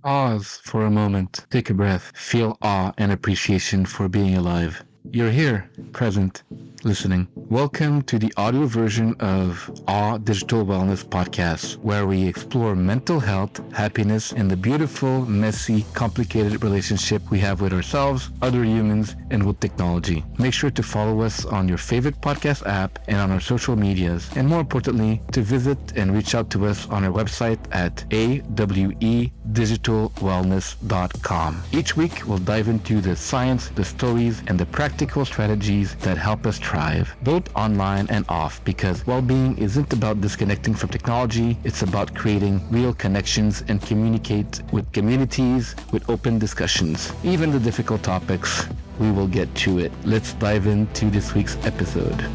Pause for a moment, take a breath, feel awe and appreciation for being alive. You're here, present, listening. Welcome to the audio version of Awe Digital Wellness Podcast, where we explore mental health, happiness, and the beautiful, messy, complicated relationship we have with ourselves, other humans, and with technology. Make sure to follow us on your favorite podcast app and on our social medias, and more importantly, to visit and reach out to us on our website at awedigitalwellness.com. Each week, we'll dive into the science, the stories, and the practical strategies that help us thrive, both online and off, because well-being isn't about disconnecting from technology, it's about creating real connections and communicate with communities with open discussions. Even the difficult topics, we will get to it. Let's dive into this week's episode.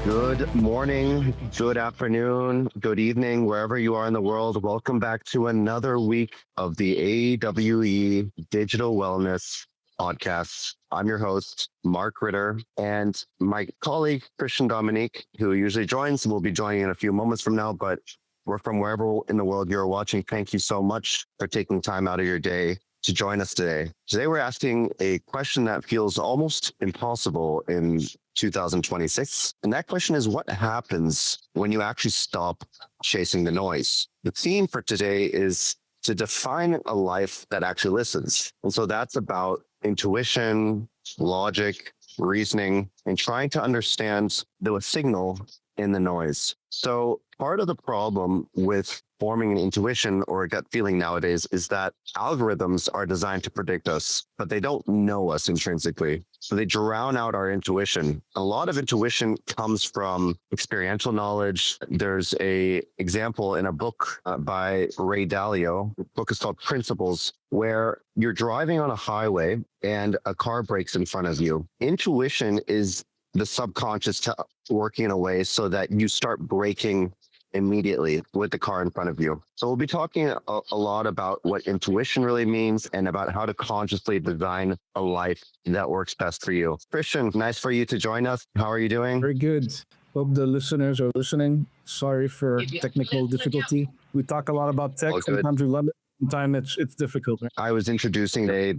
Good morning, good afternoon, good evening, wherever you are in the world. Welcome back to another week of the AWE Digital Wellness Podcast. I'm your host, Mark Ritter, and my colleague, Christian Dominique, who usually joins, will be joining in a few moments from now, but we're from wherever in the world you're watching. Thank you so much for taking time out of your day to join us today. Today, we're asking a question that feels almost impossible in 2026. And that question is, what happens when you actually stop chasing the noise? The theme for today is to define a life that actually listens. And so that's about intuition, logic, reasoning, and trying to understand the signal in the noise. So part of the problem with forming an intuition or a gut feeling nowadays is that algorithms are designed to predict us, but they don't know us intrinsically. So they drown out our intuition. A lot of intuition comes from experiential knowledge. There's a example in a book by Ray Dalio. The book is called Principles, where you're driving on a highway and a car breaks in front of you. Intuition is the subconscious working in a way so that you start braking immediately with the car in front of you. So we'll be talking a lot about what intuition really means and about how to consciously design a life that works best for you. Christian, nice for you to join us. How are you doing? Very good. Hope the listeners are listening. Sorry for technical difficulty. We talk a lot about tech. All good. Sometimes we love it. Sometimes it's difficult. Right? I was introducing the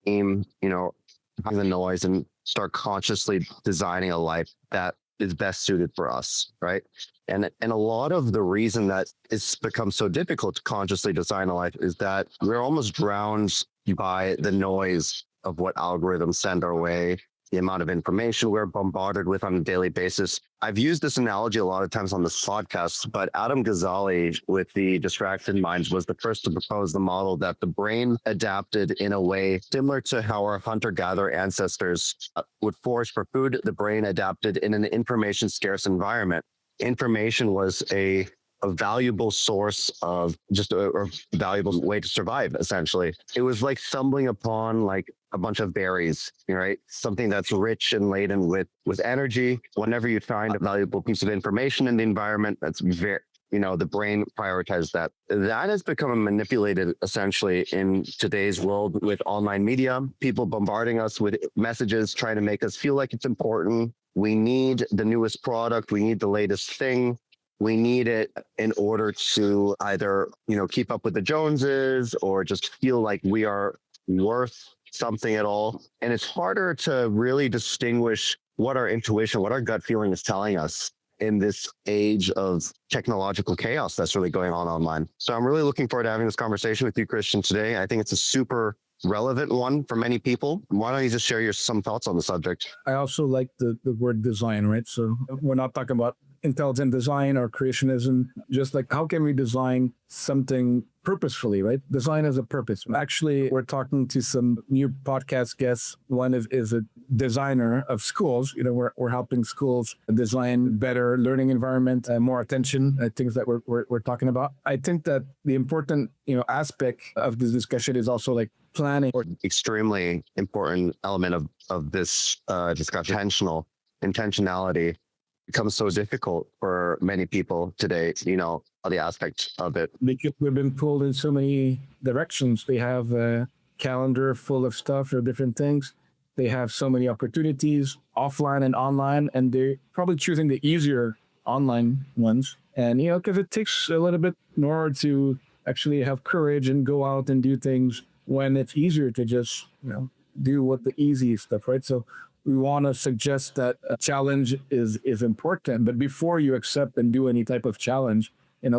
theme, the noise and start consciously designing a life that is best suited for us, right? And a lot of the reason that it's become so difficult to consciously design a life is that we're almost drowned by the noise of what algorithms send our way, the amount of information we're bombarded with on a daily basis. I've used this analogy a lot of times on this podcast, but Adam Ghazali with the Distracted Minds was the first to propose the model that the brain adapted in a way similar to how our hunter-gatherer ancestors would forage for food. The brain adapted in an information scarce environment. Information was a valuable source of just a valuable way to survive, essentially. It was like stumbling upon like a bunch of berries, right? Something that's rich and laden with energy. Whenever you find a valuable piece of information in the environment, that's very, the brain prioritizes that. That has become manipulated essentially in today's world with online media, people bombarding us with messages, trying to make us feel like it's important. We need the newest product. We need the latest thing. We need it in order to either, keep up with the Joneses or just feel like we are worth something at all. And it's harder to really distinguish what our intuition, what our gut feeling is telling us in this age of technological chaos that's really going on online. So I'm really looking forward to having this conversation with you, Christian, today. I think it's a super relevant one for many people. Why don't you just share some thoughts on the subject? I also like the word design, right? So we're not talking about intelligent design or creationism, just like how can we design something purposefully, right? Design as a purpose. Actually, we're talking to some new podcast guests. One is a designer of schools. We're helping schools design better learning environment, more attention, things that we're talking about. I think that the important, aspect of this discussion is also like planning. Or extremely important element of this discussion, intentionality becomes so difficult for many people today, the aspect of it. Because we've been pulled in so many directions. They have a calendar full of stuff or different things. They have so many opportunities offline and online, and they're probably choosing the easier online ones. And, because it takes a little bit in order to actually have courage and go out and do things when it's easier to just, do what the easy stuff, right? So we want to suggest that a challenge is important, but before you accept and do any type of challenge,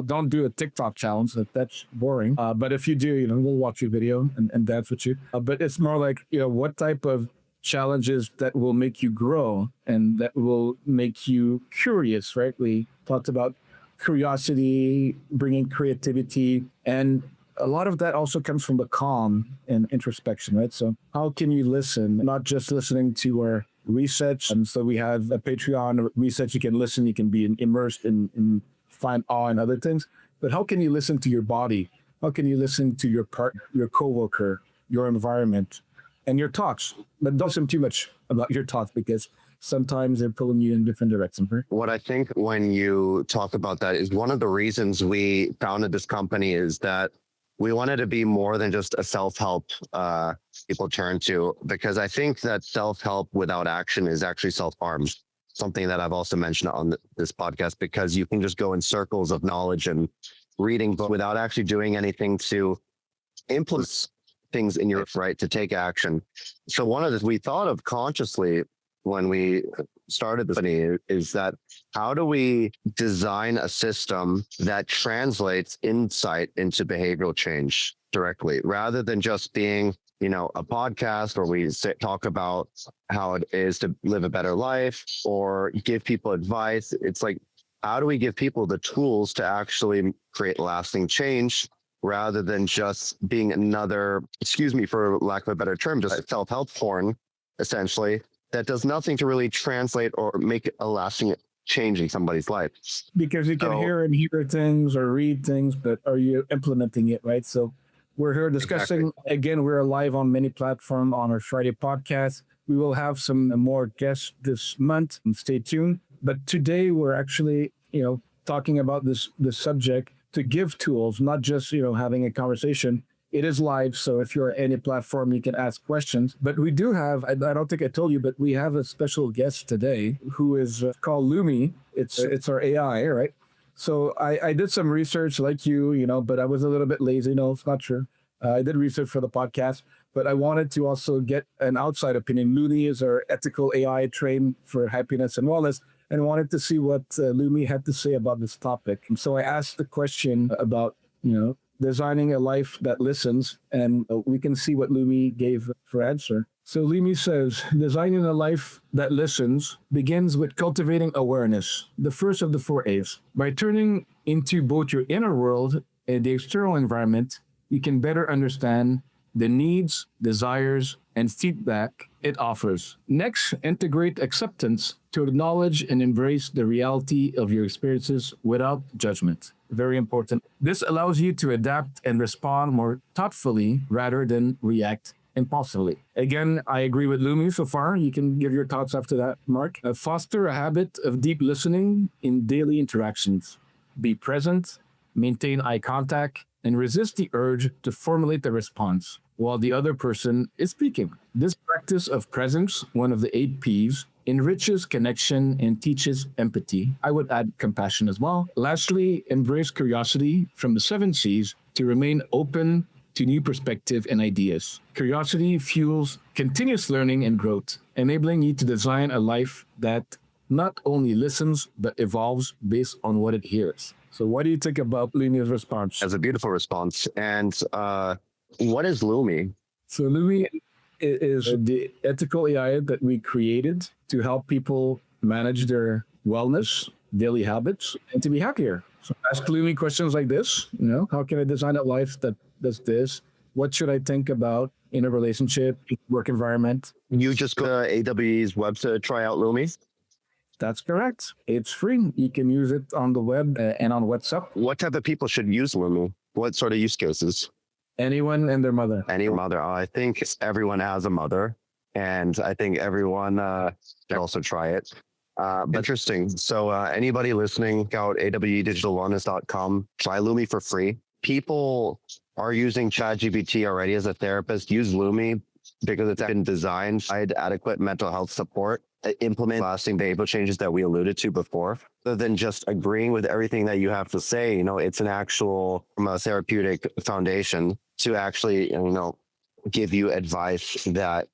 don't do a TikTok challenge. That's boring. But if you do, we'll watch your video and dance with you. But it's more like, what type of challenges that will make you grow and that will make you curious, right? We talked about curiosity, bringing creativity, and a lot of that also comes from the calm and introspection, right? So how can you listen, not just listening to our research? And so we have a Patreon research. You can listen, you can be immersed in find awe and other things, but how can you listen to your body? How can you listen to your partner, your coworker, your environment, and your thoughts? But don't listen too much about your thoughts because sometimes they're pulling you in different directions. Right? What I think when you talk about that is one of the reasons we founded this company is that we wanted to be more than just a self-help people turn to, because I think that self-help without action is actually self-harm. Something that I've also mentioned on this podcast, because you can just go in circles of knowledge and reading, but without actually doing anything to implement things in your life, right, to take action. So one of the we thought of consciously when we started this company is that how do we design a system that translates insight into behavioral change directly, rather than just being, a podcast where we talk about how it is to live a better life or give people advice. It's like, how do we give people the tools to actually create lasting change rather than just being another, excuse me for lack of a better term, just self-help porn, essentially, that does nothing to really translate or make a lasting change in somebody's life. Because you can hear things or read things, but are you implementing it, right? So we're here discussing, again, we're live on many platforms on our Friday podcast. We will have some more guests this month. Stay tuned. But today we're actually, talking about this subject to give tools, not just, having a conversation. It is live, so if you're at any platform, you can ask questions. But we do have, I don't think I told you, but we have a special guest today who is called Lumi. It's our AI, right? So I did some research like you, but I was a little bit lazy. No, it's not true. I did research for the podcast, but I wanted to also get an outside opinion. Lumi is our ethical AI trained for happiness and wellness, and wanted to see what Lumi had to say about this topic. And so I asked the question about, designing a life that listens, and we can see what Lumi gave for answer. So Lumi says, designing a life that listens begins with cultivating awareness, the first of the 4 A's. By turning into both your inner world and the external environment, you can better understand the needs, desires, and feedback it offers. Next, integrate acceptance to acknowledge and embrace the reality of your experiences without judgment. Very important. This allows you to adapt and respond more thoughtfully rather than react impulsively. Again, I agree with Lumi so far. You can give your thoughts after that, Mark. Foster a habit of deep listening in daily interactions. Be present, maintain eye contact, and resist the urge to formulate a response while the other person is speaking. This practice of presence, one of the 8 P's, enriches connection and teaches empathy. I would add compassion as well. Lastly, embrace curiosity from the 7 C's to remain open to new perspective and ideas. Curiosity fuels continuous learning and growth, enabling you to design a life that not only listens, but evolves based on what it hears. So what do you think about Lumi's response? That's a beautiful response. And what is Lumi? So Lumi is the ethical AI that we created to help people manage their wellness, daily habits, and to be happier. So ask Lumi questions like this, how can I design a life that does this? What should I think about in a relationship, work environment? You just go to AWE's website to try out Lumi? That's correct. It's free. You can use it on the web and on WhatsApp. What type of people should use Lumi? What sort of use cases? Anyone and their mother. Any mother. I think everyone has a mother, and I think everyone should also try it. Interesting. So anybody listening, go out awedigitalwellness.com, try Lumi for free. People are using ChatGPT already as a therapist. Use Lumi because it's been designed to provide adequate mental health support implement lasting behavioral changes that we alluded to before, rather than just agreeing with everything that you have to say. It's an actual from a therapeutic foundation to actually, give you advice that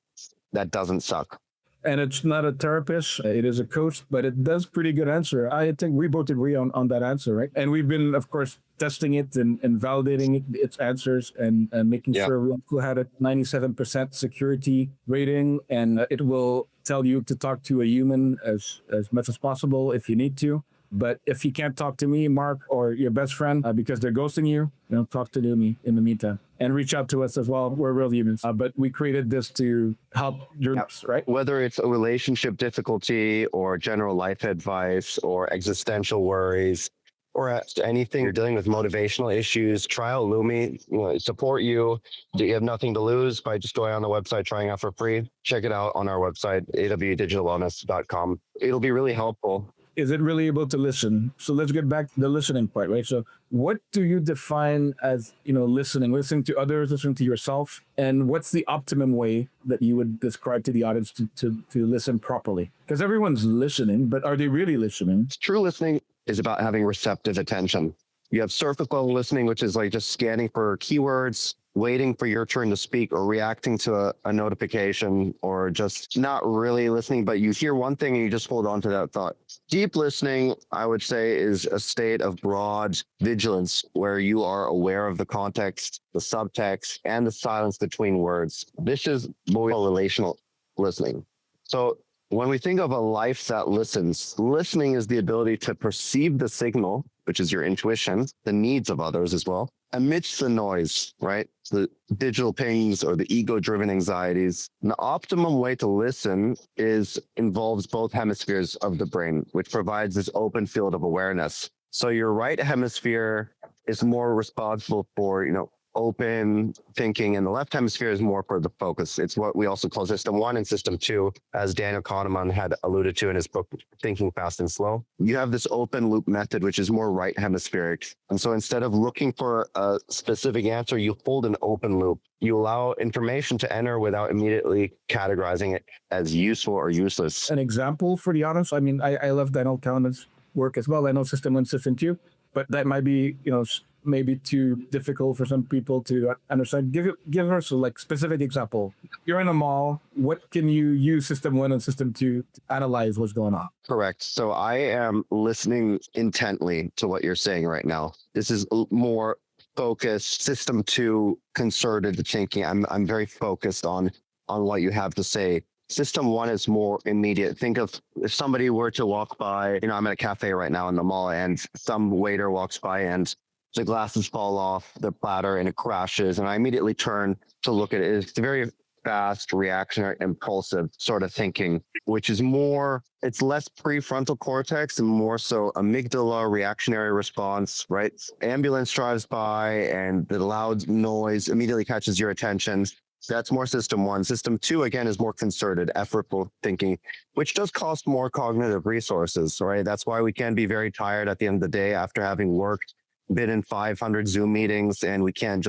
doesn't suck. And it's not a therapist, it is a coach, but it does pretty good answer. I think we both agree on that answer, right? And we've been, of course, testing it and validating its answers and making sure we had a 97% security rating, and it will tell you to talk to a human as much as possible if you need to. But if you can't talk to me, Mark, or your best friend, because they're ghosting you, talk to me in the meantime. And reach out to us as well. We're real humans. But we created this to help journalists, right? Whether it's a relationship difficulty or general life advice or existential worries or anything you're dealing with, motivational issues, try out Lumi. Support you. You have nothing to lose by just going on the website, trying out for free. Check it out on our website, awdigitalwellness.com. It'll be really helpful. Is it really able to listen? So let's get back to the listening part, right? So what do you define as, listening to others, listening to yourself? And what's the optimum way that you would describe to the audience to listen properly? Because everyone's listening, but are they really listening? True listening is about having receptive attention. You have surface level listening, which is like just scanning for keywords, waiting for your turn to speak, or reacting to a notification, or just not really listening, but you hear one thing and you just hold on to that thought. Deep listening, I would say, is a state of broad vigilance where you are aware of the context, the subtext, and the silence between words. This is what we call relational listening. So when we think of a life that listens, listening is the ability to perceive the signal, which is your intuition, the needs of others as well, amidst the noise, right? The digital pings or the ego-driven anxieties. And the optimum way to listen involves both hemispheres of the brain, which provides this open field of awareness. So your right hemisphere is more responsible for, open thinking, and the left hemisphere is more for the focus. It's what we also call system 1 and system 2, as Daniel Kahneman had alluded to in his book, Thinking Fast and Slow. You have this open loop method, which is more right hemispheric. And so instead of looking for a specific answer, you hold an open loop. You allow information to enter without immediately categorizing it as useful or useless. An example for the audience, I love Daniel Kahneman's work as well. I know system 1, system 2, but that might be, maybe too difficult for some people to understand. Give us a specific example. You're in a mall. What can you use system 1 and system 2 to analyze what's going on? Correct. So I am listening intently to what you're saying right now. This is more focused. System 2, concerted thinking. I'm very focused on what you have to say. System 1 is more immediate. Think of if somebody were to walk by, I'm at a cafe right now in the mall, and some waiter walks by and the glasses fall off the platter and it crashes. And I immediately turn to look at it. It's very fast, reactionary, impulsive sort of thinking, which is it's less prefrontal cortex and more so amygdala, reactionary response, right? Ambulance drives by and the loud noise immediately catches your attention. That's more system 1. System 2, again, is more concerted, effortful thinking, which does cost more cognitive resources, right? That's why we can be very tired at the end of the day after having worked, been in 500 Zoom meetings, and we can't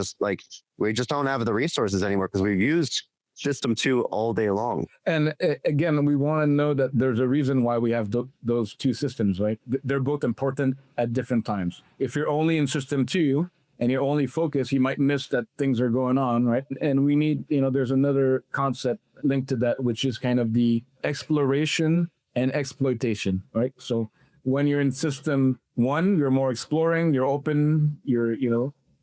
we just don't have the resources anymore because we've used system 2 all day long. And again, we want to know that there's a reason why we have those two systems, right? They're both important at different times. If you're only in system 2 and you're only focused, you might miss that things are going on, right? And we need, there's another concept linked to that, which is kind of the exploration and exploitation, right? So when you're in system 1, you're more exploring, you're open,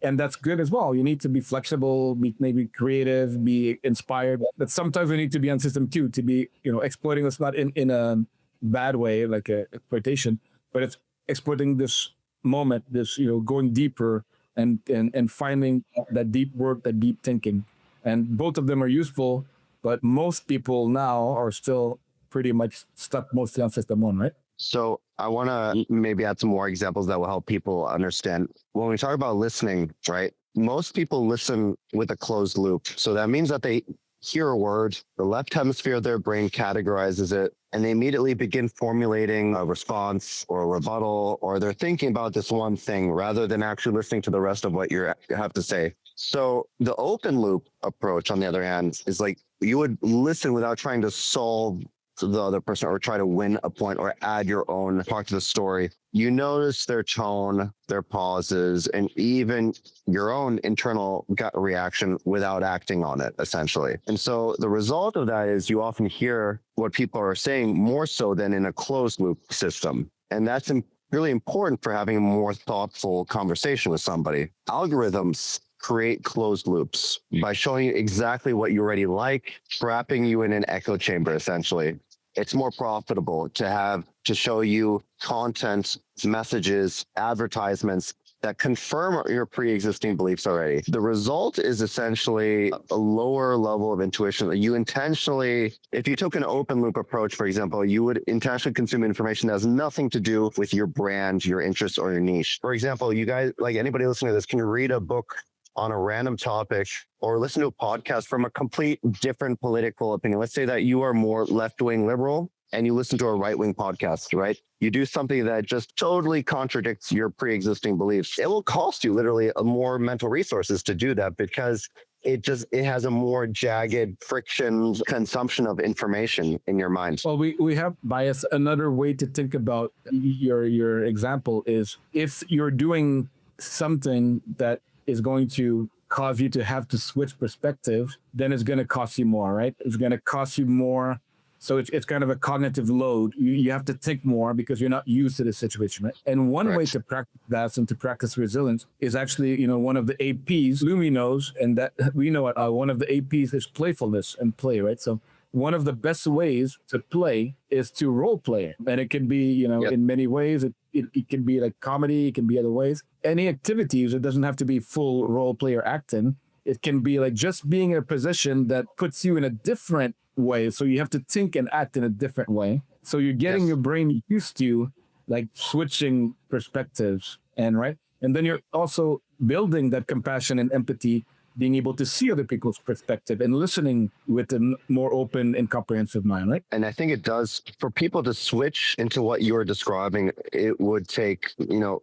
and that's good as well. You need to be flexible, be maybe creative, be inspired. But sometimes we need to be on system 2 to be, exploiting us, not in a bad way, like a exploitation, but it's exploiting this moment, this, going deeper and finding that deep work, that deep thinking. And both of them are useful, but most people now are still pretty much stuck mostly on system 1, right? So I want to maybe add some more examples that will help people understand. When we talk about listening, right, most people listen with a closed loop. So that means that they hear a word, the left hemisphere of their brain categorizes it, and they immediately begin formulating a response or a rebuttal, or they're thinking about this one thing rather than actually listening to the rest of what you have to say. So the open loop approach, on the other hand, is like you would listen without trying to solve the other person or try to win a point or add your own part to the story. You notice their tone, their pauses, and even your own internal gut reaction without acting on it, essentially. And so the result of that is you often hear what people are saying more so than in a closed loop system. And that's really important for having a more thoughtful conversation with somebody. Algorithms create closed loops by showing you exactly what you already like, trapping you in an echo chamber, essentially. It's more profitable to show you content, messages, advertisements that confirm your pre-existing beliefs already. The result is essentially a lower level of intuition that you intentionally, if you took an open loop approach, for example, you would intentionally consume information that has nothing to do with your brand, your interests, or your niche. For example, you guys, like anybody listening to this, can read a book on a random topic or listen to a podcast from a complete different political opinion. Let's say that you are more left-wing liberal and you listen to a right-wing podcast, right? You do something that just totally contradicts your pre-existing beliefs. It will cost you literally more mental resources to do that because it has a more jagged friction consumption of information in your mind. Well, we have bias. Another way to think about your example is if you're doing something that is going to cause you to have to switch perspective, then it's going to cost you more, right? It's going to cost you more. So it's kind of a cognitive load. You have to think more because you're not used to the situation, right? And one way to practice that and to practice resilience is actually, one of the APs, Lumi knows, and that we know one of the APs is playfulness and play, right? So one of the best ways to play is to role play. And it can be, in many ways. It can be like comedy, it can be other ways. Any activities, it doesn't have to be full role play or acting. It can be like just being in a position that puts you in a different way. So you have to think and act in a different way. So you're getting your brain used to like switching perspectives and then you're also building that compassion and empathy, being able to see other people's perspective and listening with a more open and comprehensive mind, right? And I think it does, for people to switch into what you're describing, it would take,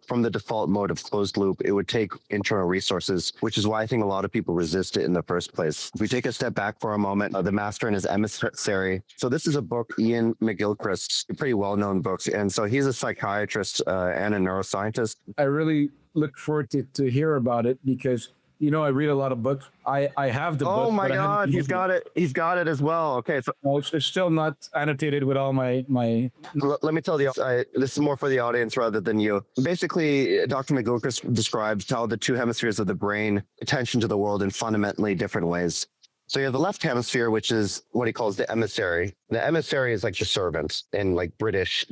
from the default mode of closed loop, it would take internal resources, which is why I think a lot of people resist it in the first place. If we take a step back for a moment, The Master and His Emissary. So this is a book, Ian McGilchrist, a pretty well-known book. And so he's a psychiatrist and a neuroscientist. I really look forward to hear about it because I read a lot of books. I have the book. Oh my God, he's got it. He's got it as well. Okay, so it's still not annotated with all my. Let me tell you, this is more for the audience rather than you. Basically, Dr. McGilchrist describes how the two hemispheres of the brain attention to the world in fundamentally different ways. So you have the left hemisphere, which is what he calls the emissary. The emissary is like the servant in like British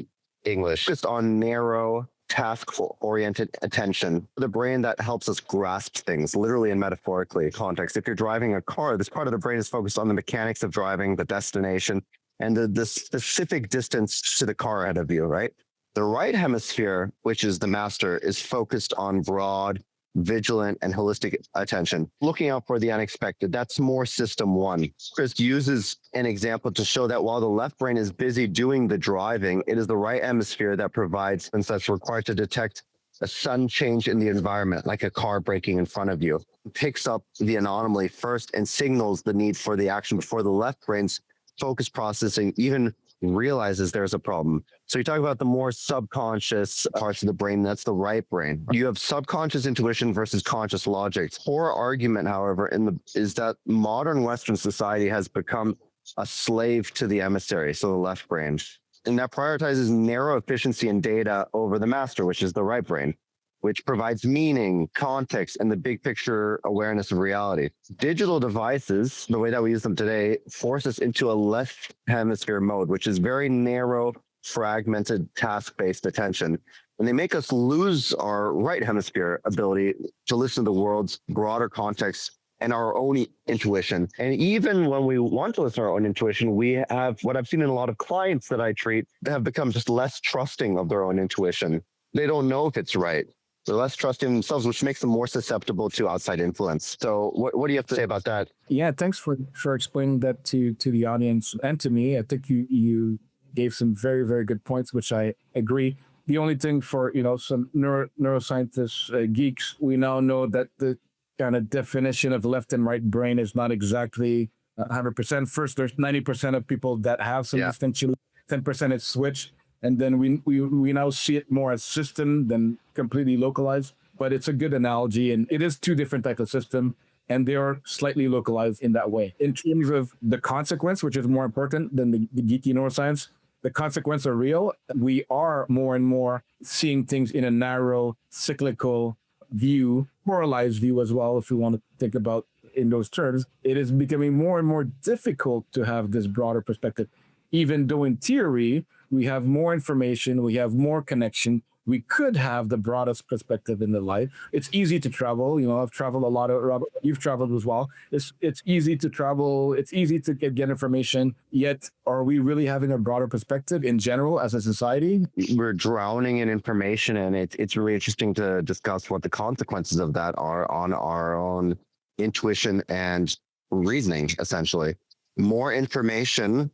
English, just on narrow, task-oriented attention, the brain that helps us grasp things, literally and metaphorically context. If you're driving a car, this part of the brain is focused on the mechanics of driving, the destination, and the specific distance to the car ahead of you, right? The right hemisphere, which is the master, is focused on broad, vigilant, and holistic attention, looking out for the unexpected. That's more system one. Chris uses an example to show that while the left brain is busy doing the driving, it is the right hemisphere that provides and that's required to detect a sudden change in the environment, like a car braking in front of you. It picks up the anomaly first and signals the need for the action before the left brain's focus processing even realizes there's a problem. So you talk about the more subconscious parts of the brain, that's the right brain. You have subconscious intuition versus conscious logic. Core argument, however, is that modern Western society has become a slave to the emissary, so the left brain. And that prioritizes narrow efficiency and data over the master, which is the right brain, which provides meaning, context, and the big picture awareness of reality. Digital devices, the way that we use them today, force us into a left hemisphere mode, which is very narrow, fragmented, task-based attention. And they make us lose our right hemisphere ability to listen to the world's broader context and our own intuition. And even when we want to listen to our own intuition, we have what I've seen in a lot of clients that I treat that have become just less trusting of their own intuition. They don't know if it's right. They're less trusting in themselves, which makes them more susceptible to outside influence. So what do you have to say about that? Yeah, thanks for explaining that to the audience and to me. I think you gave some very, very good points, which I agree. The only thing for, some neuroscientists, geeks, we now know that the kind of definition of left and right brain is not exactly 100%. First, there's 90% of people that have some distinction 10% is switch. And then we now see it more as system than completely localized. But it's a good analogy. And it is two different types of system. And they are slightly localized in that way. In terms of the consequence, which is more important than the geeky neuroscience, the consequences are real. We are more and more seeing things in a narrow, cyclical view, moralized view as well, if we want to think about in those terms. It is becoming more and more difficult to have this broader perspective, even though in theory, we have more information, we have more connection. We could have the broadest perspective in the life. It's easy to travel. I've traveled a lot. Robert, you've traveled as well. It's easy to travel. It's easy to get information. Yet, are we really having a broader perspective in general as a society? We're drowning in information, and it's really interesting to discuss what the consequences of that are on our own intuition and reasoning, essentially. More information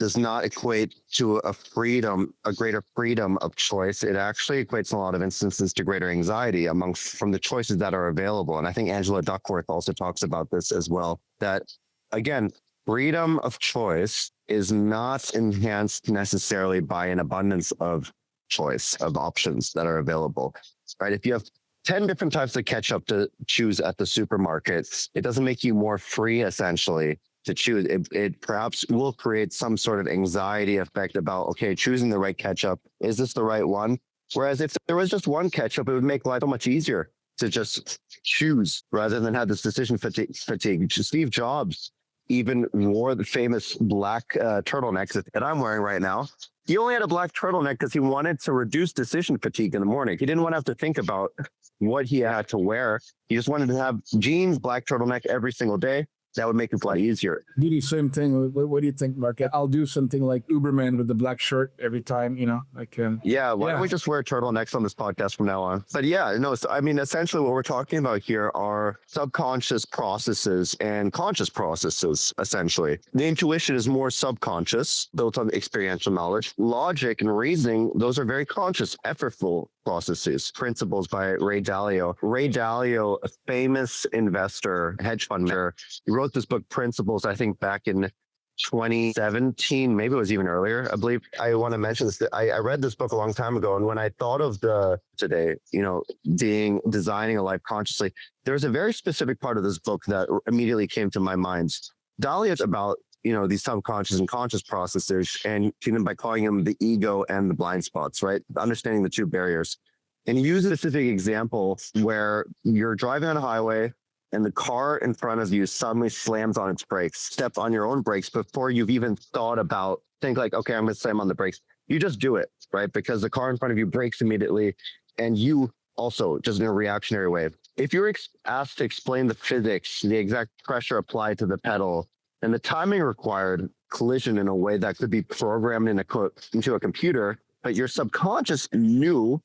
does not equate to a greater freedom of choice. It actually equates in a lot of instances to greater anxiety from the choices that are available. And I think Angela Duckworth also talks about this as well, that again, freedom of choice is not enhanced necessarily by an abundance of choice of options that are available, right? If you have 10 different types of ketchup to choose at the supermarkets, it doesn't make you more free, essentially, to choose. It perhaps will create some sort of anxiety effect about, okay, choosing the right ketchup. Is this the right one? Whereas if there was just one ketchup, it would make life so much easier to just choose rather than have this decision fatigue. Steve Jobs even wore the famous black turtleneck that I'm wearing right now. He only had a black turtleneck because he wanted to reduce decision fatigue in the morning. He didn't want to have to think about what he had to wear. He just wanted to have jeans, black turtleneck every single day. That would make it a lot easier. Do the same thing. What do you think, Mark? I'll do something like Uberman with the black shirt every time, Yeah, why don't we just wear turtlenecks on this podcast from now on? But yeah, no, so, I mean, essentially what we're talking about here are subconscious processes and conscious processes, essentially. The intuition is more subconscious, built on experiential knowledge. Logic and reasoning, those are very conscious, effortful processes. Principles by Ray Dalio. Ray Dalio, a famous investor, hedge fund manager, he wrote this book, Principles, I think back in 2017, maybe it was even earlier. I believe I want to mention this. I read this book a long time ago. And when I thought of today, designing a life consciously, there's a very specific part of this book that immediately came to my mind. Dalio is about these subconscious and conscious processes, and by calling them the ego and the blind spots, right? Understanding the two barriers. And he used a specific example where you're driving on a highway and the car in front of you suddenly slams on its brakes, step on your own brakes before you've even thought about, think like, okay, I'm going to slam on the brakes. You just do it, right? Because the car in front of you brakes immediately, and you also just in a reactionary way. If you're asked to explain the physics, the exact pressure applied to the pedal, and the timing required collision in a way that could be programmed into a computer, but your subconscious knew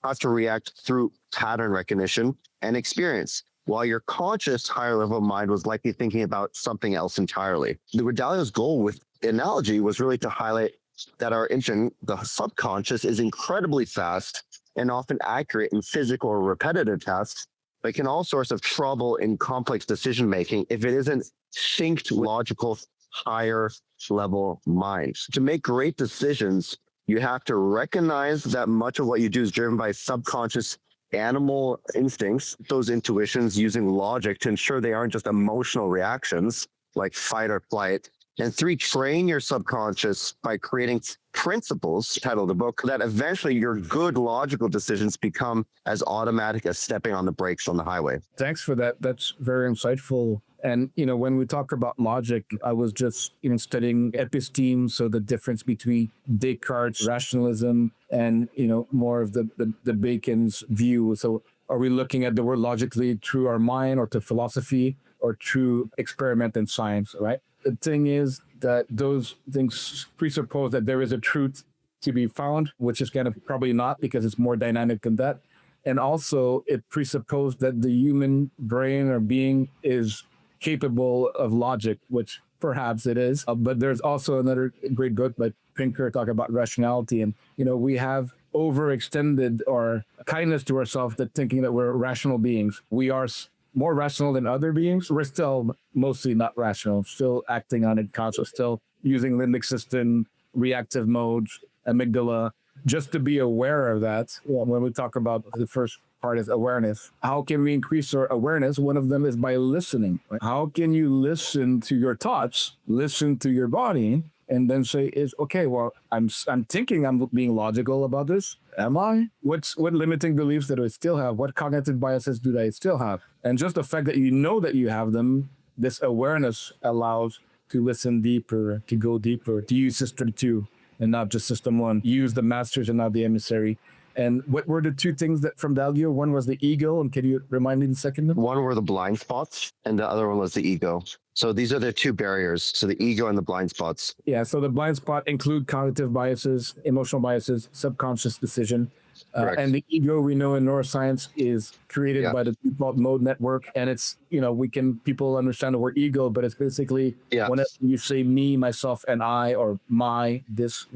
how to react through pattern recognition and experience, while your conscious higher level mind was likely thinking about something else entirely. Dalio's goal with the analogy was really to highlight that our engine, the subconscious, is incredibly fast and often accurate in physical or repetitive tasks, but can all sorts of trouble in complex decision making if it isn't synced logical higher level mind. To make great decisions, you have to recognize that much of what you do is driven by subconscious animal instincts, those intuitions, using logic to ensure they aren't just emotional reactions like fight or flight. And 3, train your subconscious by creating principles, title of the book, that eventually your good logical decisions become as automatic as stepping on the brakes on the highway. Thanks for that. That's very insightful. And, when we talk about logic, I was just, studying episteme. So the difference between Descartes' rationalism and, more of the Bacon's view. So are we looking at the world logically through our mind or to philosophy or through experiment and science, right? The thing is that those things presuppose that there is a truth to be found, which is kind of probably not, because it's more dynamic than that. And also it presupposes that the human brain or being is capable of logic, which perhaps it is. But there's also another great book by Pinker talking about rationality. And, we have overextended our kindness to ourselves, that thinking that we're rational beings. We are more rational than other beings. We're still mostly not rational, still acting on it conscious, still using limbic system, reactive modes, amygdala, just to be aware of that. Well, when we talk about the first part is awareness. How can we increase our awareness? One of them is by listening. Right? How can you listen to your thoughts, listen to your body, and then say, "Is okay? Well, I'm thinking I'm being logical about this. Am I? What limiting beliefs that I still have? What cognitive biases do I still have?" And just the fact that you know that you have them, this awareness allows to listen deeper, to go deeper, to use system 2 and not just system 1. Use the masters and not the emissary. And what were the two things that from Dalio? One was the ego, and can you remind me the second one? One were the blind spots, and the other one was the ego. So these are the two barriers. So the ego and the blind spots. Yeah, so the blind spot include cognitive biases, emotional biases, subconscious decision. And the ego, we know in neuroscience, is created by the default mode network. And it's, people understand the word ego, but it's basically when you say me, myself, and I, or my, this,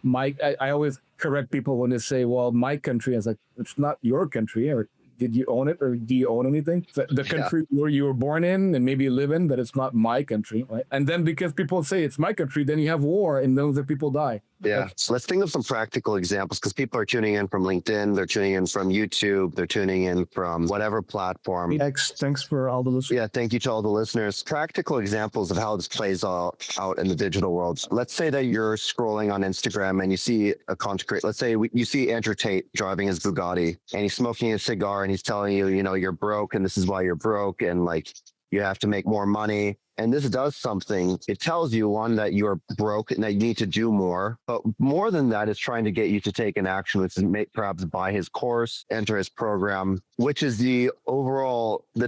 my, I always correct people when they say, well, my country. I was like, it's not your country. Or did you own it, or do you own anything? The country where you were born in and maybe live in, but it's not my country, right? And then because people say it's my country, then you have war and those that people die. Yeah. So let's think of some practical examples, because people are tuning in from LinkedIn, they're tuning in from YouTube, they're tuning in from whatever platform. Thanks for all the listeners. Yeah, thank you to all the listeners. Practical examples of how this plays out in the digital world. Let's say that you're scrolling on Instagram and you see a content creator. Let's say you see Andrew Tate driving his Bugatti and he's smoking a cigar and he's telling you, you're broke and this is why you're broke and like you have to make more money. And this does something. It tells you, one, that you're broke and that you need to do more. But more than that, it's trying to get you to take an action, which is perhaps buy his course, enter his program, which is the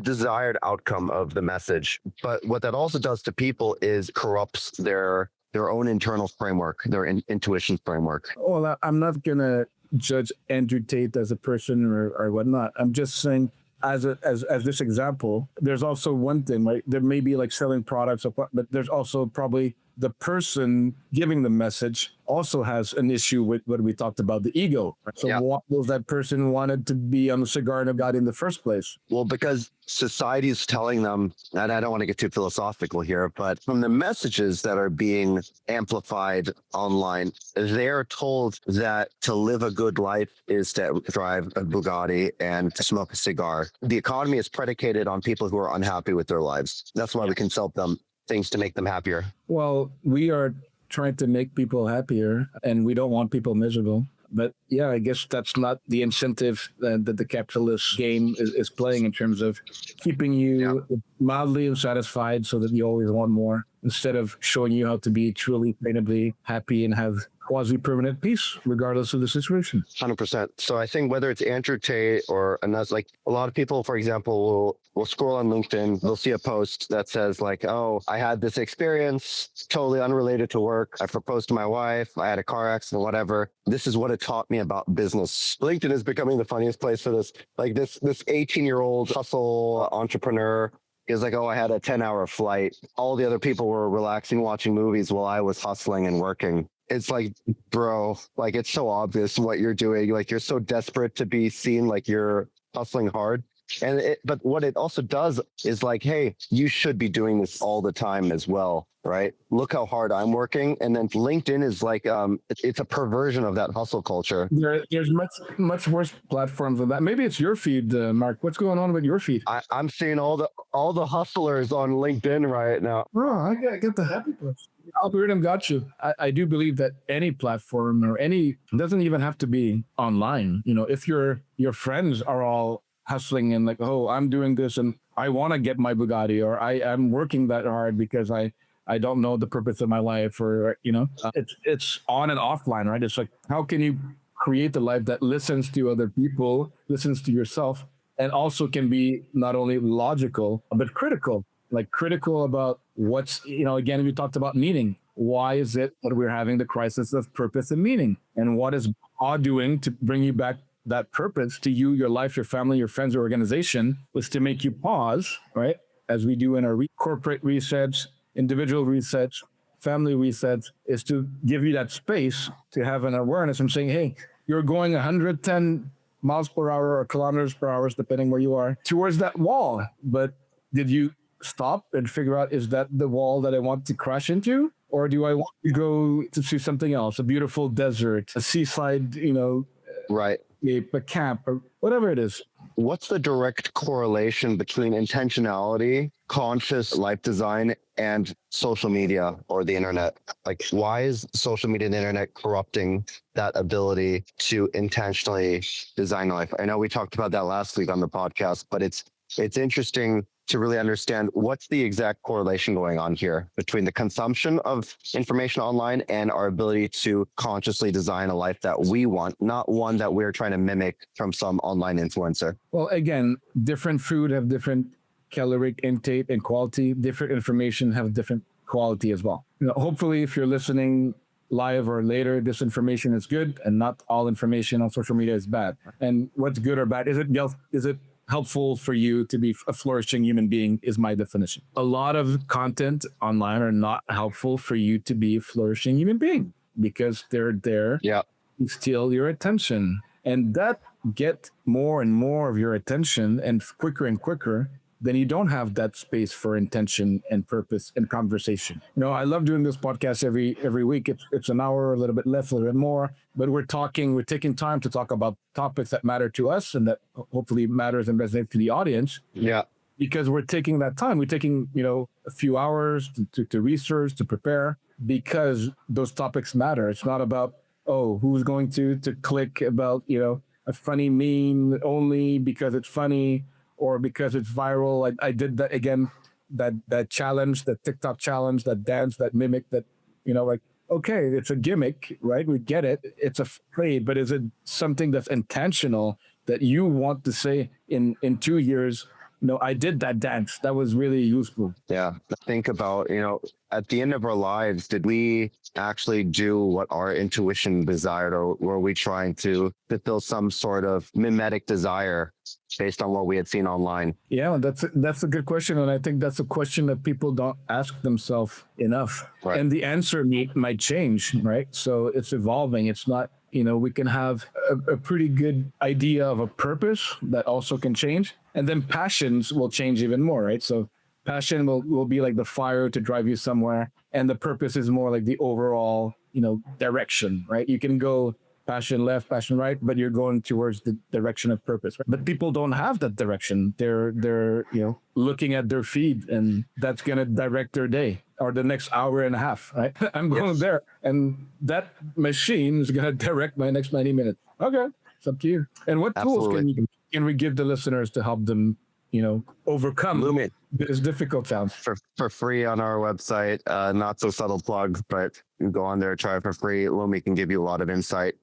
desired outcome of the message. But what that also does to people is corrupts their own internal framework, their intuition framework. Well, I'm not going to judge Andrew Tate as a person or whatnot. I'm just saying, as this example, there's also one thing, right? There may be like selling products, but there's also probably the person giving the message also has an issue with what we talked about, the ego. So what was that person wanted to be on the cigar and got in the first place? Well, because society is telling them, and I don't want to get too philosophical here, but from the messages that are being amplified online, they're told that to live a good life is to drive a Bugatti and to smoke a cigar. The economy is predicated on people who are unhappy with their lives. That's why we can sell them things to make them happier. Well, we are trying to make people happier and we don't want people miserable. But yeah, I guess that's not the incentive that the capitalist game is playing in terms of keeping you mildly unsatisfied so that you always want more, instead of showing you how to be truly sustainably happy and have quasi-permanent peace, regardless of the situation. 100%. So I think whether it's Andrew Tate or another, like a lot of people, for example, will scroll on LinkedIn, they'll see a post that says like, oh, I had this experience totally unrelated to work. I proposed to my wife. I had a car accident, whatever. This is what it taught me about business. LinkedIn is becoming the funniest place for this. Like this 18-year-old hustle entrepreneur is like, oh, I had a 10-hour flight. All the other people were relaxing, watching movies while I was hustling and working. It's like, bro, like it's so obvious what you're doing. Like you're so desperate to be seen like you're hustling hard. But what it also does is like, hey, you should be doing this all the time as well, right? Look how hard I'm working. And then LinkedIn is like, it's a perversion of that hustle culture. There's much worse platforms than that. Maybe it's your feed, Mark. What's going on with your feed? I'm seeing all the hustlers on LinkedIn right now. Bro, I get the happy place. Algorithm got you. I do believe that any platform or doesn't even have to be online. If your friends are all hustling and like, oh, I'm doing this and I want to get my Bugatti, or I'm working that hard because I don't know the purpose of my life, or it's on and offline, right? It's like, how can you create a life that listens to other people, listens to yourself, and also can be not only logical but critical. Like critical about what's, again, we talked about meaning. Why is it that we're having the crisis of purpose and meaning? And what is awe doing to bring you back that purpose to you, your life, your family, your friends, your organization, was to make you pause, right? As we do in our corporate resets, individual resets, family resets, is to give you that space to have an awareness and saying, hey, you're going 110 miles per hour or kilometers per hour, depending where you are, towards that wall. But did you stop and figure out, is that the wall that I want to crash into? Or do I want to go to see something else, a beautiful desert, a seaside, Right. a camp, or whatever it is? What's the direct correlation between intentionality, conscious life design, and social media or the internet? Like, why is social media and the internet corrupting that ability to intentionally design life? I know we talked about that last week on the podcast, but it's interesting to really understand what's the exact correlation going on here between the consumption of information online and our ability to consciously design a life that we want, not one that we're trying to mimic from some online influencer. Well, again, different food have different caloric intake and quality. Different information have different quality as well. Hopefully, if you're listening live or later, this information is good, and not all information on social media is bad. And what's good or bad? Is it helpful for you to be a flourishing human being is my definition. A lot of content online are not helpful for you to be a flourishing human being because they're there Yeah. to steal your attention. And that get more and more of your attention and quicker, then you don't have that space for intention and purpose and conversation. I love doing this podcast every week. It's an hour, a little bit less, a little bit more, but we're taking time to talk about topics that matter to us and that hopefully matters and resonates to the audience. Yeah. Because we're taking that time. We're taking, a few hours to research, to prepare, because those topics matter. It's not about, who's going to click about, a funny meme only because it's funny, or because it's viral. I did that again, that challenge, that TikTok challenge, that dance, that mimic, that, okay, it's a gimmick, right? We get it. It's a trade, but is it something that's intentional that you want to say in 2 years, I did that dance. That was really useful. Yeah. Think about, at the end of our lives, did we actually do what our intuition desired, or were we trying to fulfill some sort of mimetic desire based on what we had seen online? Yeah, that's a good question. And I think that's a question that people don't ask themselves enough. Right. And the answer might change, right? So it's evolving. It's not, we can have a pretty good idea of a purpose that also can change. And then passions will change even more, right? So passion will be like the fire to drive you somewhere. And the purpose is more like the overall, direction, right? You can go passion left, passion right, but you're going towards the direction of purpose. Right? But people don't have that direction. They're looking at their feed, and that's going to direct their day or the next hour and a half, right? I'm going there, and that machine is going to direct my next 90 minutes. Okay, it's up to you. And what Absolutely. tools can we give the listeners to help them, overcome Lumen. this difficult challenge? For free on our website. Not so subtle plug, but you go on there, try it for free. Lumi can give you a lot of insight.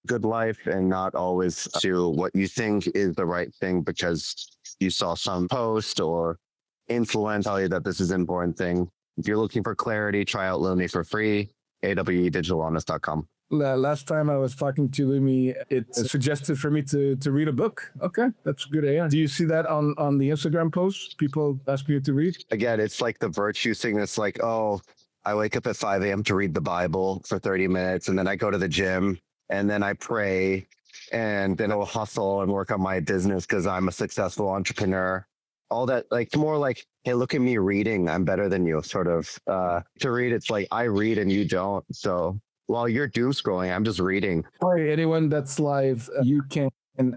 Good life, and not always do what you think is the right thing because you saw some post or influence tell you that this is an important thing. If you're looking for clarity, try out Lumi for free, awedigitalwellness.com. Last time I was talking to Lumi, it suggested for me to read a book. Okay, that's a good idea. Do you see that on the Instagram posts? People ask you to read? Again, it's like the virtue thing. It's like, I wake up at 5 a.m. to read the Bible for 30 minutes, and then I go to the gym, and then I pray, and then I'll hustle and work on my business because I'm a successful entrepreneur. All that, like, more like, hey, look at me reading. I'm better than you, sort of. To read, it's like I read and you don't. So while you're doom scrolling, I'm just reading. Hi, anyone that's live, you can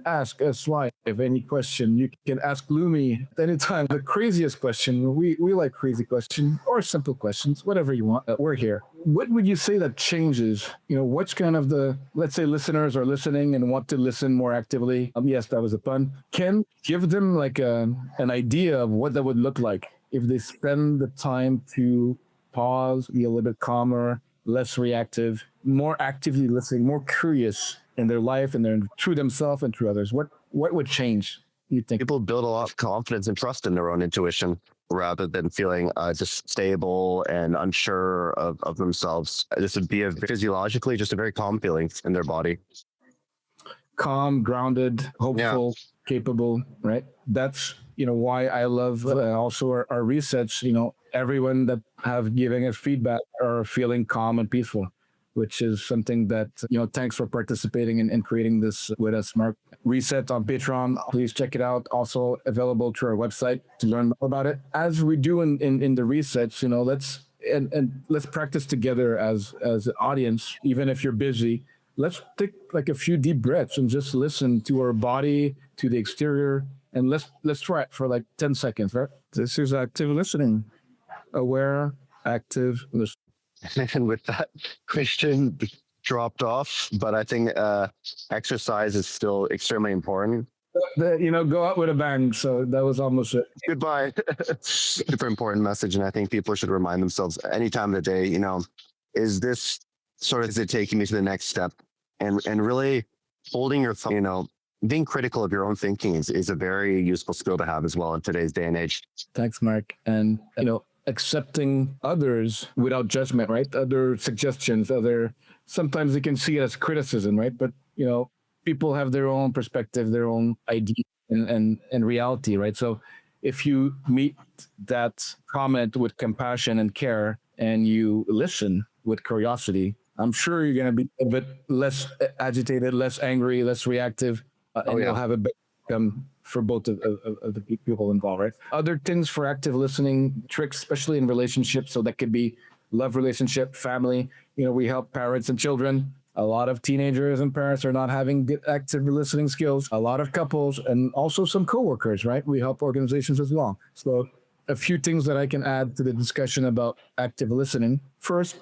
ask us live any question. You can ask Lumi anytime. The craziest question, we like crazy questions or simple questions, whatever you want. We're here. What would you say that changes? What's kind of let's say listeners are listening and want to listen more actively. Yes, that was a pun. Can give them like an idea of what that would look like if they spend the time to pause, be a little bit calmer, less reactive, more actively listening, more curious in their life and through themselves and through others. What would change, you think? People build a lot of confidence and trust in their own intuition rather than feeling just stable and unsure of themselves. This would be physiologically just a very calm feeling in their body. Calm, grounded, hopeful, capable, right? That's, why I love also our research, everyone that have given us feedback are feeling calm and peaceful, which is something that, thanks for participating and creating this with us, Mark. Reset on Patreon, please check it out. Also available through our website to learn more about it. As we do in the research, and let's practice together as an audience, even if you're busy. Let's take like a few deep breaths and just listen to our body, to the exterior, and let's try it for like 10 seconds, right? This is active listening. Aware, active listening. And with that, Christian dropped off, but I think exercise is still extremely important. Go out with a bang. So that was almost it. Goodbye. Super important message. And I think people should remind themselves any time of the day, is this is it taking me to the next step? And really holding your thought, being critical of your own thinking is a very useful skill to have as well in today's day and age. Thanks, Mark. And, accepting others without judgment, right? Other suggestions, sometimes you can see it as criticism, right? But, people have their own perspective, their own idea and reality, right? So if you meet that comment with compassion and care and you listen with curiosity, I'm sure you're going to be a bit less agitated, less angry, less reactive, and you'll have a better outcome for both of the people involved, right? Other things for active listening, tricks, especially in relationships. So that could be love relationship, family. We help parents and children. A lot of teenagers and parents are not having good active listening skills. A lot of couples and also some coworkers, right? We help organizations as well. So a few things that I can add to the discussion about active listening. First,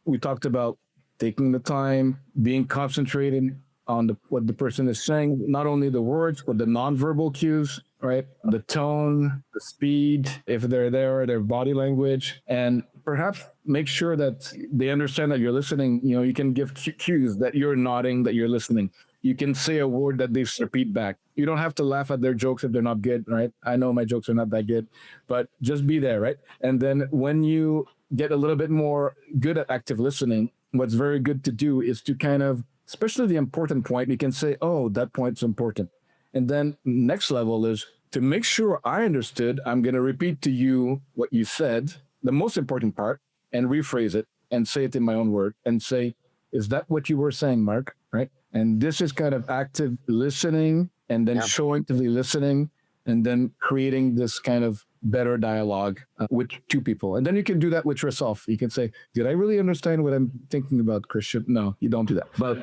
we talked about taking the time, being concentrated on what the person is saying, not only the words, but the nonverbal cues, right? The tone, the speed, if they're there, their body language, and perhaps make sure that they understand that you're listening. You can give cues that you're nodding, that you're listening. You can say a word that they repeat back. You don't have to laugh at their jokes if they're not good, right? I know my jokes are not that good, but just be there, right? And then when you get a little bit more good at active listening, what's very good to do is to kind of, especially the important point, you can say, oh, that point's important. And then next level is to make sure I understood, I'm going to repeat to you what you said, the most important part, and rephrase it and say it in my own word and say, is that what you were saying, Mark? Right? And this is kind of active listening and then showing to the listening and then creating this kind of better dialogue with two people. And then you can do that with yourself. You can say, did I really understand what I'm thinking about, Christian? No, you don't do that. But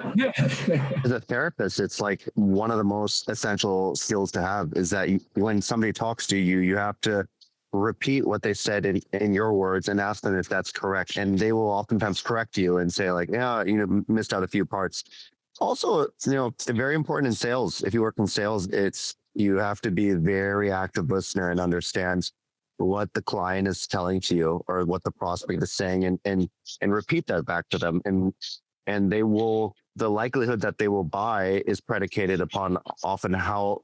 as a therapist, it's like one of the most essential skills to have is that when somebody talks to you, you have to repeat what they said in your words and ask them if that's correct. And they will oftentimes correct you and say like, yeah, missed out a few parts. Also, it's very important in sales. If you work in sales, you have to be a very active listener and understand what the client is telling to you or what the prospect is saying and repeat that back to them. And the likelihood that they will buy is predicated upon often how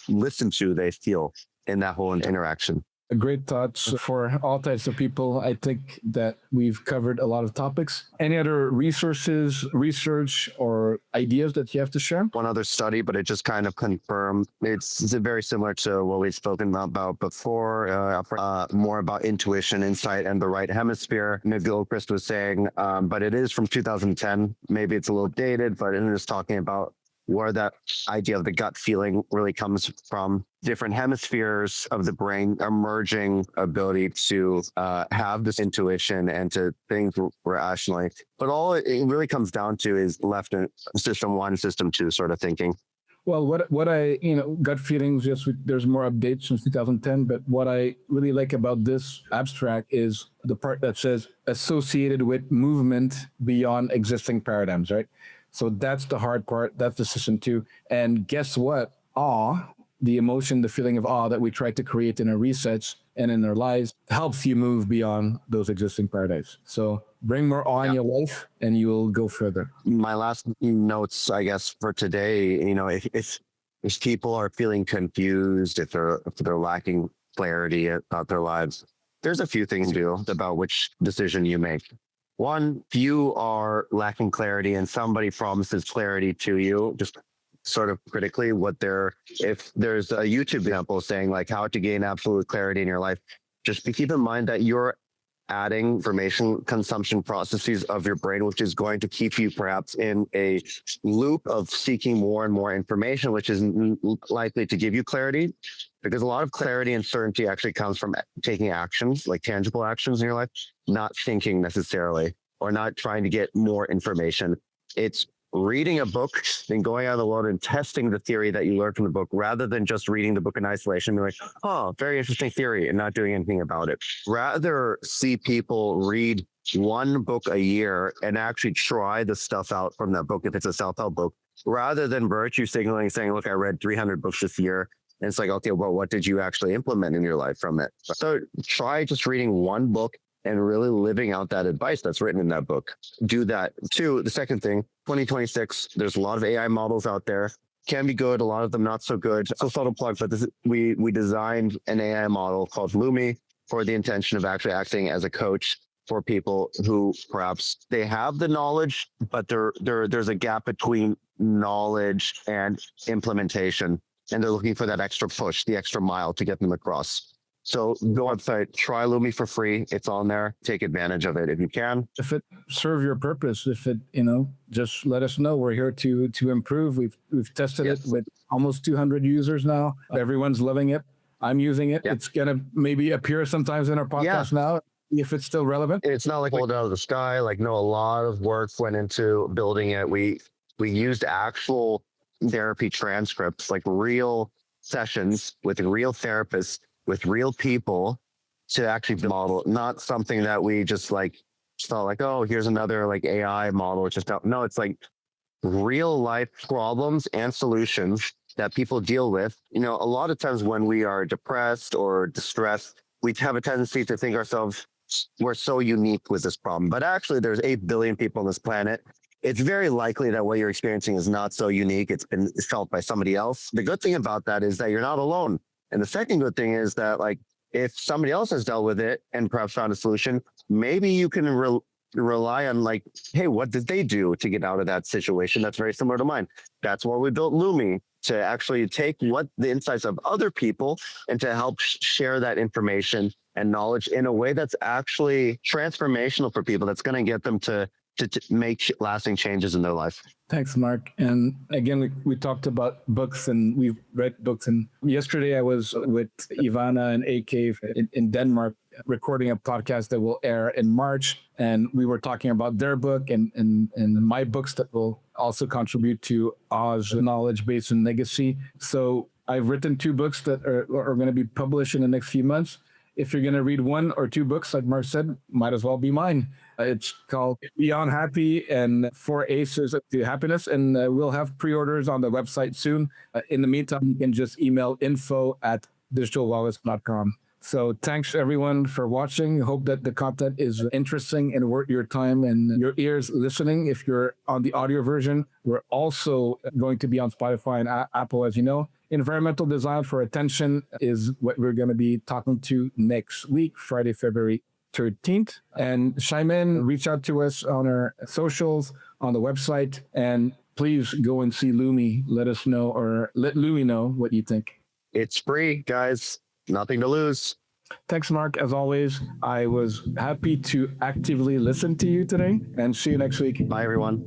listened to they feel in that whole interaction. Great thoughts for all types of people. I think that we've covered a lot of topics. Any other resources, research, or ideas that you have to share? One other study, but it just kind of confirmed it's very similar to what we've spoken about before, more about intuition, insight, and the right hemisphere. McGilchrist was saying, but it is from 2010. Maybe it's a little dated, but it is talking about where that idea of the gut feeling really comes from. Different hemispheres of the brain, emerging ability to have this intuition and to think rationally. But all it really comes down to is left in system 1, system 2 sort of thinking. Well, what I, gut feelings, yes, there's more updates since 2010, but what I really like about this abstract is the part that says associated with movement beyond existing paradigms, right? So that's the hard part. That's the system 2. And guess what? Awe, the emotion, the feeling of awe that we try to create in our research and in our lives helps you move beyond those existing paradigms. So bring more awe in your life and you will go further. My last notes, I guess, for today, if people are feeling confused, if they're lacking clarity about their lives, there's a few things to do about which decision you make. One, if you are lacking clarity and somebody promises clarity to you, just sort of critically if there's a YouTube example saying like how to gain absolute clarity in your life, just keep in mind that you're adding information consumption processes of your brain, which is going to keep you perhaps in a loop of seeking more and more information, which is likely to give you clarity. Because a lot of clarity and certainty actually comes from taking actions, like tangible actions in your life, not thinking necessarily, or not trying to get more information. It's reading a book and going out of the world and testing the theory that you learned from the book, rather than just reading the book in isolation and be like, oh, very interesting theory, and not doing anything about it. Rather see people read one book a year and actually try the stuff out from that book if it's a self-help book, rather than virtue signaling, saying, look, I read 300 books this year. And it's like, okay, well, what did you actually implement in your life from it? So try just reading one book and really living out that advice that's written in that book. Do that. Two, the second thing, 2026, there's a lot of AI models out there. Can be good, a lot of them not so good. So subtle plug, but we designed an AI model called Lumi for the intention of actually acting as a coach for people who perhaps they have the knowledge, but there's a gap between knowledge and implementation. And they're looking for that extra push, the extra mile to get them across. So go website, try Lumi for free. It's on there. Take advantage of it if you can. If it serves your purpose, if it, just let us know. We're here to improve. We've tested it with almost 200 users now. Everyone's loving it. I'm using it. It's gonna maybe appear sometimes in our podcast now, if it's still relevant. It's not like pulled out of the sky. Like, no, a lot of work went into building it. We used actual therapy transcripts, like real sessions with real therapists, with real people, to actually build a model, not something that we just like felt like, oh, here's another like AI model. It's just no, it's like real life problems and solutions that people deal with. A lot of times when we are depressed or distressed, we have a tendency to think ourselves, we're so unique with this problem. But actually there's 8 billion people on this planet. It's very likely that what you're experiencing is not so unique. It's been felt by somebody else. The good thing about that is that you're not alone. And the second good thing is that, like, if somebody else has dealt with it and perhaps found a solution, maybe you can rely on, like, hey, what did they do to get out of that situation? That's very similar to mine. That's why we built Lumi, to actually take what the insights of other people and to help share that information and knowledge in a way that's actually transformational for people. That's going to get them to make lasting changes in their life. Thanks, Mark. And again, we talked about books and we've read books. And yesterday I was with Ivana and AK in Denmark recording a podcast that will air in March. And we were talking about their book and my books that will also contribute to Aw's knowledge base and legacy. So I've written 2 books that are going to be published in the next few months. If you're going to read 1 or 2 books, like Mark said, might as well be mine. It's called Beyond Happy and 4 Aces to Happiness. And we'll have pre-orders on the website soon. In the meantime, you can just email info@digitalwellness.com. So thanks everyone for watching. Hope that the content is interesting and worth your time and your ears listening. If you're on the audio version, we're also going to be on Spotify and Apple, as you know. Environmental design for attention is what we're going to be talking to next week, Friday, February 13th. And chime in, reach out to us on our socials, on the website, and please go and see Lumi. Let us know, or let Lumi know what you think. It's free, guys. Nothing to lose. Thanks, Mark. As always, I was happy to actively listen to you today, and see you next week. Bye, everyone.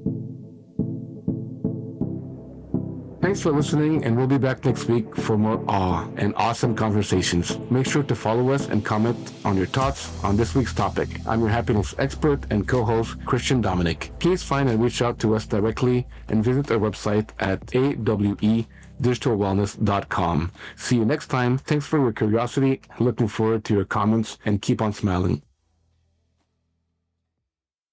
Thanks for listening, and we'll be back next week for more awe and awesome conversations. Make sure to follow us and comment on your thoughts on this week's topic. I'm your happiness expert and co-host, Christian Dominic. Please find and reach out to us directly and visit our website at awedigitalwellness.com. See you next time. Thanks for your curiosity. Looking forward to your comments, and keep on smiling.